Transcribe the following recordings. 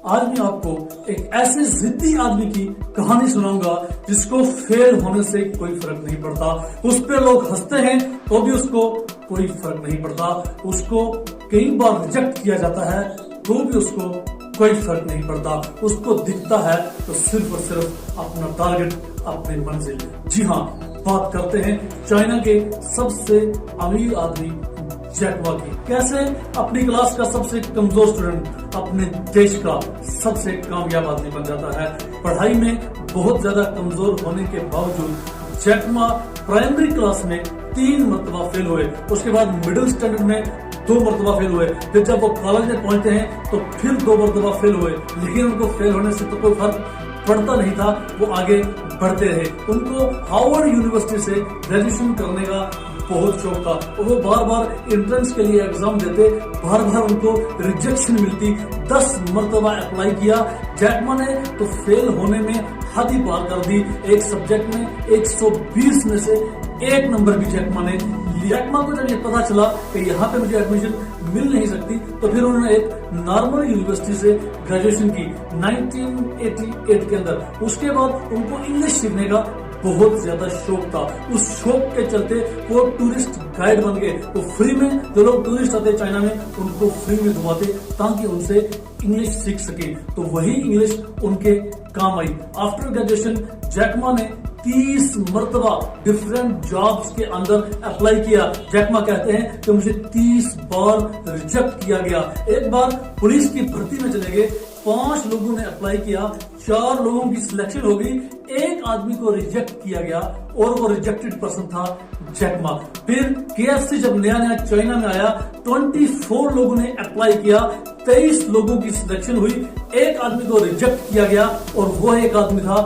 आज मैं आपको एक ऐसे जिद्दी आदमी की कहानी सुनाऊंगा जिसको फेल होने से कोई फर्क नहीं पड़ता। उस पे लोग हंसते हैं तो भी उसको कोई फर्क नहीं पड़ता। उसको कई बार रिजेक्ट किया जाता है तो भी उसको कोई फर्क नहीं पड़ता। उसको दिखता है तो सिर्फ और सिर्फ अपना टारगेट, अपनी मंजिल। जी हाँ, बात करते हैं चाइना के सबसे अमीर आदमी जैक मा की। कैसे अपनी क्लास का सबसे कमजोर स्टूडेंट अपने देश का सबसे कामयाब आदमी बन जाता है। पढ़ाई में बहुत ज्यादा कमजोर होने के बावजूद जैक मा प्राइमरी क्लास में 3 मरतबा फेल हुए, उसके बाद मिडिल स्टैंडर्ड में 2 मरतबा फेल हुए, फिर जब वो कॉलेज में पहुंचते हैं तो फिर 2 मरतबा फेल हुए। लेकिन उनको फेल होने से तो कोई फर्क पड़ता नहीं था, वो आगे बढ़ते रहे। उनको हार्वर्ड यूनिवर्सिटी से ग्रेजुएशन करने का बहुत शौक था और वो बार बार एंट्रेंस के लिए एग्जाम देते, बार बार उनको रिजेक्शन मिलती। 10 मरतबा अप्लाई किया जैक मा ने तो फेल होने में हद ही पार कर दी। एक सब्जेक्ट में 120 में से 1 नंबर भी जैक मा ने लिया। जैक मा को जब ये पता चला कि यहाँ पे मुझे एडमिशन मिल नहीं सकती तो फिर उन्होंने एक नॉर्मल यूनिवर्सिटी से ग्रेजुएशन की 1988 के अंदर। उसके बाद उनको इंग्लिश सीखने का बहुत ज्यादा शौक था। उस शौक के चलते वो टूरिस्ट गाइड बन गए। वो फ्री में जो लोग टूरिस्ट आते चाइना में उनको फ्री में घुमाते ताकि उनसे इंग्लिश सीख सके। तो वही इंग्लिश उनके काम आई। आफ्टर ग्रेजुएशन जैक मा ने 30 मरतबा डिफरेंट जॉब्स के अंदर अप्लाई किया। जैक मा कहते हैं कि मुझे 30 बार रिजेक्ट किया गया। एक बार पुलिस की भर्ती में चले गए, 5 लोगों ने अप्लाई किया, 4 लोगों की सिलेक्शन हो गई, 1 आदमी को रिजेक्ट किया गया और वो रिजेक्टेड पर्सन था जैक मा। फिर KFC जब नया नया चाइना में आया, 24 लोगों ने अप्लाई किया, 23 लोगों की सिलेक्शन हुई, 1 आदमी को रिजेक्ट किया गया और वो 1 आदमी था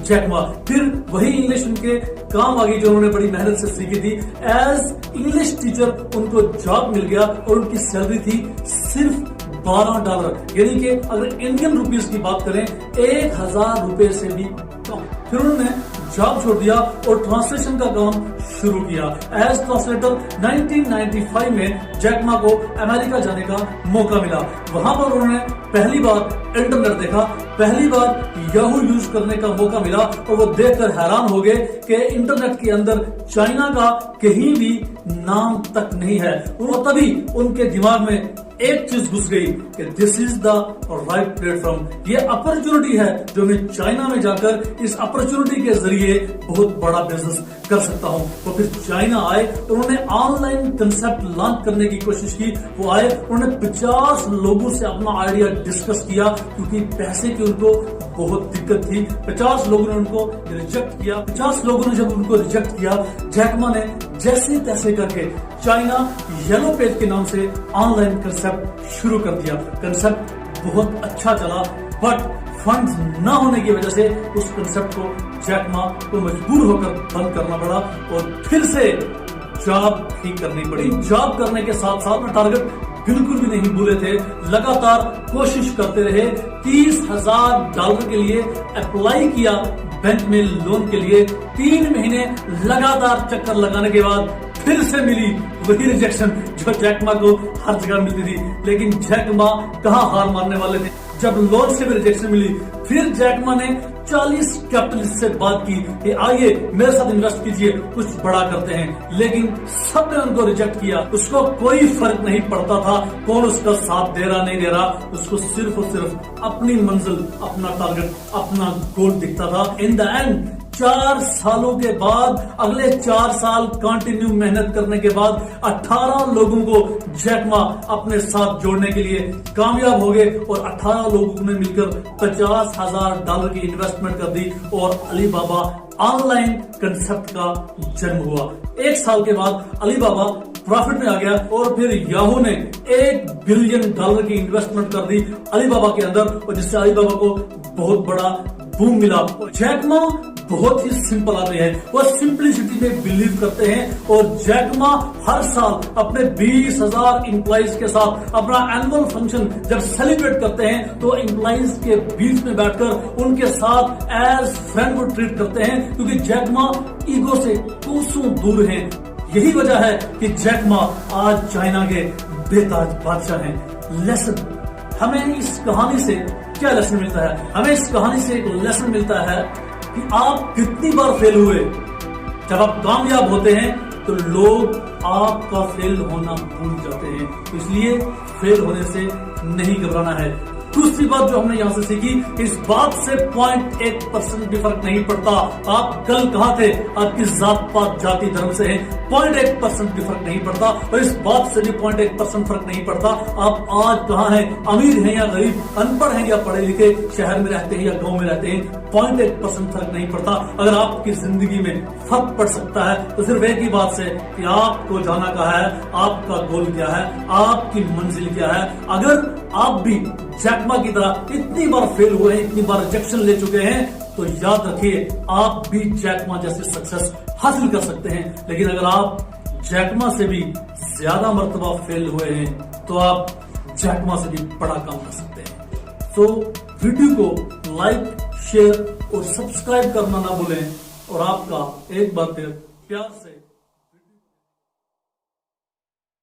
जैक मा। फिर वही इंग्लिश उनके काम आ गई जो उन्होंने बड़ी मेहनत से सीखी थी। एज इंग्लिश टीचर उनको जॉब मिल गया और उनकी सैलरी थी सिर्फ $12। यानी कि अगर इंडियन रुपीस की बात करें 1000 रुपए से भी कम। फिर उन्होंने जॉब छोड़ दिया और ट्रांसलेशन का काम शुरू किया। एज ट्रांसलेटर 1995 में जैक मा को अमेरिका जाने का मौका मिला। वहां पर उन्होंने पहली बार इंटरनेट देखा, पहली बार याहू यूज करने का मौका मिला और वो देखकर हैरान हो गए कि इंटरनेट के अंदर चाइना का कहीं भी नाम तक नहीं है। और तभी उनके दिमाग में एक चीज घुस गई कि this is the right platform. ये अपॉर्चुनिटी है जो मैं चाइना में जाकर इस अपॉर्चुनिटी के जरिए बहुत बड़ा बिजनेस कर सकता हूँ। तो फिर चाइना आए, उन्होंने ऑनलाइन कंसेप्ट लॉन्च करने की कोशिश की। वो आए, उन्होंने 50 लोगों से अपना आइडिया डिस्कस किया क्योंकि पैसे की उनको बहुत दिक्कत थी। 50 लोगों ने उनको रिजेक्ट किया। 50 लोगों ने जब उनको रिजेक्ट किया, जैक मा ने जैसे तैसे करके चाइना येलो पेज के नाम से ऑनलाइन कंसेप्ट शुरू कर दिया। कंसेप्ट बहुत अच्छा चला बट फंड्स न होने की वजह से उस कंसेप्ट को जैक मा को मजबूर होकर बंद करना पड़ा और फिर से जॉब ठीक करनी पड़ी। जॉब करने के साथ साथ में टारगेट बिल्कुल भी नहीं भूले थे, लगातार कोशिश करते रहे। $30,000 के लिए अप्लाई किया बैंक में लोन के लिए। 3 महीने लगातार चक्कर लगाने के बाद फिर से मिली वही रिजेक्शन जो जैक मा को हर जगह मिलती थी। लेकिन जैक मा कहाँ हार मारने वाले थे। जब लोन से भी रिजेक्शन मिली, फिर जैक मा ने 40 कैपिटलिस्ट से बात की कि आइए मेरे साथ इन्वेस्ट कीजिए, कुछ बड़ा करते हैं। लेकिन सबने उनको रिजेक्ट किया। उसको कोई फर्क नहीं पड़ता था कौन उसका साथ दे रहा नहीं दे रहा। उसको सिर्फ और सिर्फ अपनी मंजिल, अपना टारगेट, अपना गोल दिखता था। इन द एंड 4 सालों के बाद, अगले 4 साल कंटिन्यू मेहनत करने के बाद 18 लोगों को जैक मा अपने साथ जोड़ने के लिए कामयाब हो गए और 18 लोगों ने मिलकर $50,000 की इन्वेस्टमेंट कर दी और अलीबाबा ऑनलाइन कंसेप्ट का जन्म हुआ। 1 साल के बाद अलीबाबा प्रॉफिट में आ गया और फिर याहू ने $1 बिलियन की इन्वेस्टमेंट कर दी अलीबाबा के अंदर और जिससे अलीबाबा को बहुत बड़ा बूम मिला। जैक मा बहुत ही सिंपल आदमी है, वो सिंपलिसिटी में बिलीव करते हैं और जैक मा हर साल अपने 20,000 एम्प्लॉइज के साथ अपना एनुअल फंक्शन जब सेलिब्रेट करते हैं तो एम्प्लॉइज के बीच में बैठकर उनके साथ एज फ्रेंड को ट्रीट करते हैं क्योंकि जैक मा ईगो से कोसों दूर हैं। यही वजह है कि जैक मा आज चाइना के बेताज बादशाह हैं। लेसन हमें इस कहानी से क्या लेसन मिलता है? हमें इस कहानी से एक लेसन मिलता है कि आप कितनी बार फेल हुए। जब आप कामयाब होते हैं तो लोग आपका फेल होना भूल जाते हैं, इसलिए फेल होने से नहीं घबराना है। दूसरी बात जो हमने यहां से सीखी, इस बात से 0.1% भी फर्क नहीं पड़ता आप कल कहां थे, आप किस जात पात जाति धर्म से हैं, 0.1% भी फर्क नहीं पड़ता। और इस बात से भी 0.1% फर्क नहीं पड़ता आप आज कहां हैं, अमीर हैं या गरीब, अनपढ़ हैं या पढ़े लिखे, शहर में रहते हैं या गांव में रहते हैं, 0.1% फर्क नहीं पड़ता। अगर आपकी जिंदगी में फर्क पड़ सकता है तो सिर्फ एक ही बात से कि आपको जाना कहाँ है, आपका गोल क्या है, आपकी मंजिल क्या है। अगर आप भी जैक मा की तरह इतनी बार फेल हुए हैं, इतनी बार रिजेक्शन ले चुके हैं, तो याद रखिए आप भी जैक मा जैसे सक्सेस हासिल कर सकते हैं। लेकिन अगर आप जैक मा से भी ज्यादा मर्तबा फेल हुए हैं तो आप जैक मा से भी बड़ा काम कर सकते हैं। तो वीडियो को लाइक, शेयर और सब्सक्राइब करना ना भूलें। और आपका एक बार फिर प्यार से